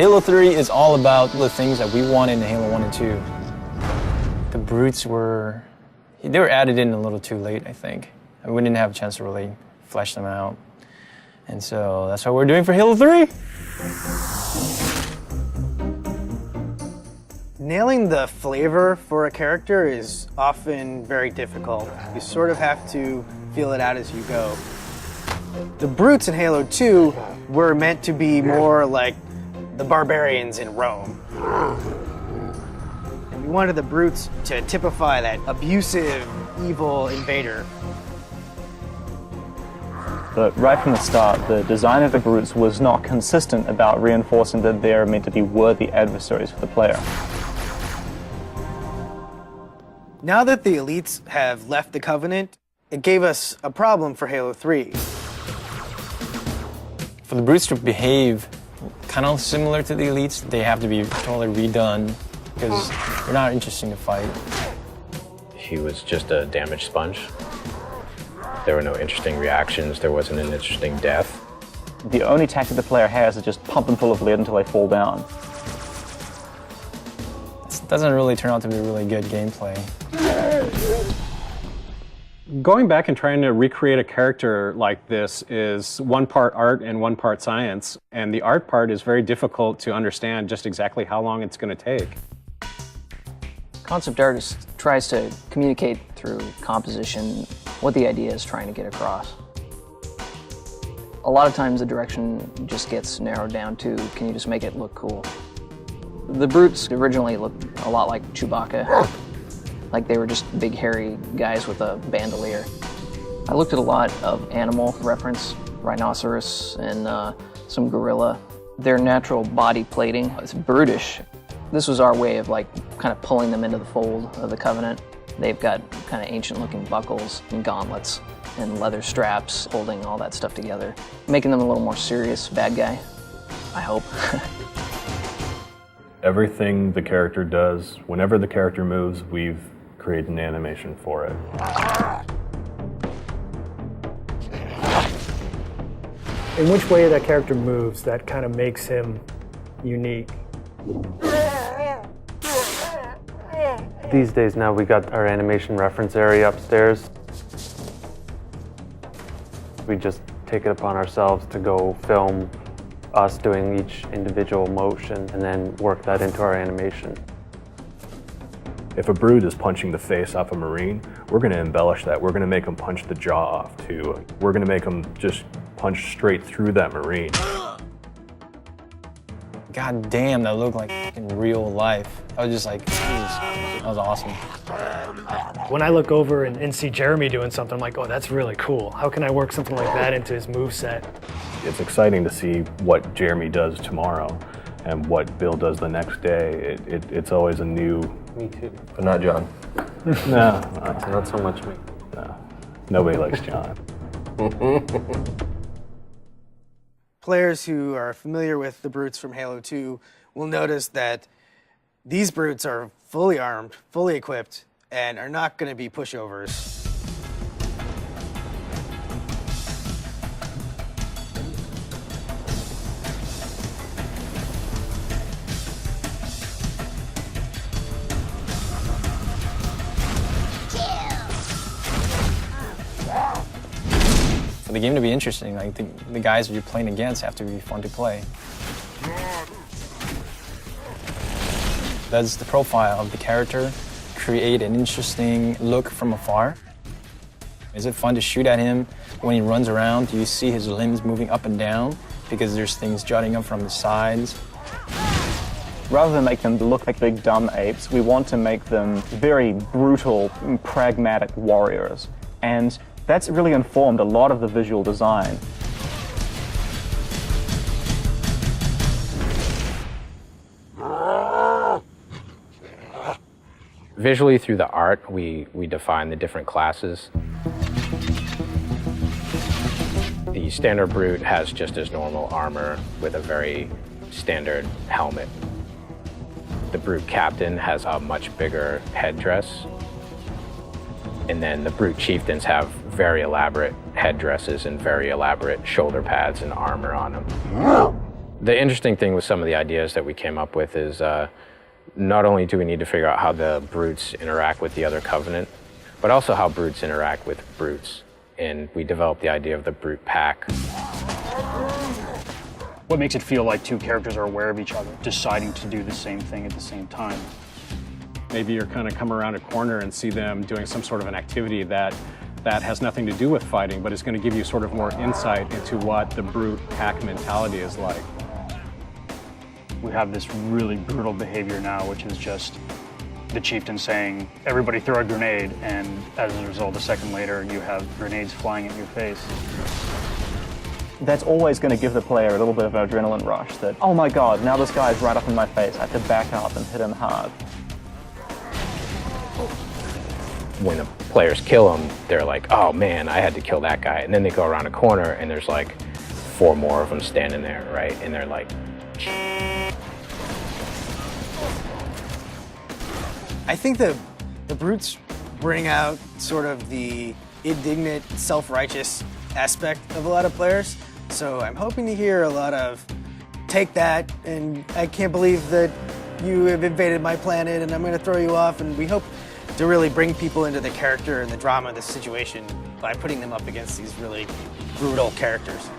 Halo 3 is all about the things that we wanted in Halo 1 and 2. The brutes were added in a little too late, I think. We didn't have a chance to really flesh them out. And so that's what we're doing for Halo 3. Nailing the flavor for a character is often very difficult. You sort of have to feel it out as you go. The brutes in Halo 2 were meant to be more like the barbarians in Rome. And we wanted the brutes to typify that abusive, evil invader. But right from the start, the design of the brutes was not consistent about reinforcing that they're meant to be worthy adversaries for the player. Now that the elites have left the Covenant, it gave us a problem for Halo 3. For the brutes to behave kind of similar to the elites, they have to be totally redone because they're not interesting to fight. He was just a damage sponge. There were no interesting reactions. There wasn't an interesting death. The only tactic the player has is just pump them full of lead until they fall down. It doesn't really turn out to be really good gameplay. Going back and trying to recreate a character like this is one part art and one part science, and the art part is very difficult to understand just exactly how long it's going to take. Concept art tries to communicate through composition what the idea is trying to get across. A lot of times the direction just gets narrowed down to, can you just make it look cool? The brutes originally looked a lot like Chewbacca. Like they were just big hairy guys with a bandolier. I looked at a lot of animal reference, rhinoceros and some gorilla. Their natural body plating is brutish. This was our way of like kind of pulling them into the fold of the Covenant. They've got kind of ancient looking buckles and gauntlets and leather straps holding all that stuff together, making them a little more serious bad guy, I hope. Everything the character does, whenever the character moves, we've created an animation for it. In which way that character moves, that kind of makes him unique. These days now we got our animation reference area upstairs. We just take it upon ourselves to go film us doing each individual motion and then work that into our animation. If a brute is punching the face off a Marine, we're going to embellish that. We're going to make them punch the jaw off too. We're going to make them just punch straight through that Marine. God damn, that looked like in real life. I was just like, Jesus, that was awesome. When I look over and see Jeremy doing something, I'm like, oh, that's really cool. How can I work something like that into his moveset? It's exciting to see what Jeremy does tomorrow and what Bill does the next day. It's always a new... Me too. But not John. No, Not so much me. no. Nobody likes John. Players who are familiar with the brutes from Halo 2 will notice that these brutes are fully armed, fully equipped, and are not going to be pushovers. For the game to be interesting, like the guys you're playing against have to be fun to play. Does the profile of the character create an interesting look from afar? Is it fun to shoot at him when he runs around? Do you see his limbs moving up and down because there's things jutting up from the sides? Rather than make them look like big dumb apes, we want to make them very brutal, pragmatic warriors. And that's really informed a lot of the visual design. Visually through the art, we define the different classes. The standard brute has just his normal armor with a very standard helmet. The brute captain has a much bigger headdress. And then the brute chieftains have very elaborate headdresses and very elaborate shoulder pads and armor on them. The interesting thing with some of the ideas that we came up with is not only do we need to figure out how the brutes interact with the other Covenant, but also how brutes interact with brutes. And we developed the idea of the brute pack. What makes it feel like two characters are aware of each other, deciding to do the same thing at the same time? Maybe you're kind of come around a corner and see them doing some sort of an activity that has nothing to do with fighting, but it's going to give you sort of more insight into what the brute pack mentality is like. We have this really brutal behavior now, which is just the chieftain saying, everybody throw a grenade, and as a result, a second later, you have grenades flying at your face. That's always going to give the player a little bit of an adrenaline rush that, oh my god, now this guy's right up in my face, I have to back up and hit him hard. When the players kill him, they're like, oh man, I had to kill that guy. And then they go around a corner and there's like 4 more of them standing there, right? And they're like... I think the brutes bring out sort of the indignant, self-righteous aspect of a lot of players. So I'm hoping to hear a lot of, take that, and I can't believe that you have invaded my planet and I'm going to throw you off. And we hope to really bring people into the character and the drama of the situation by putting them up against these really brutal characters.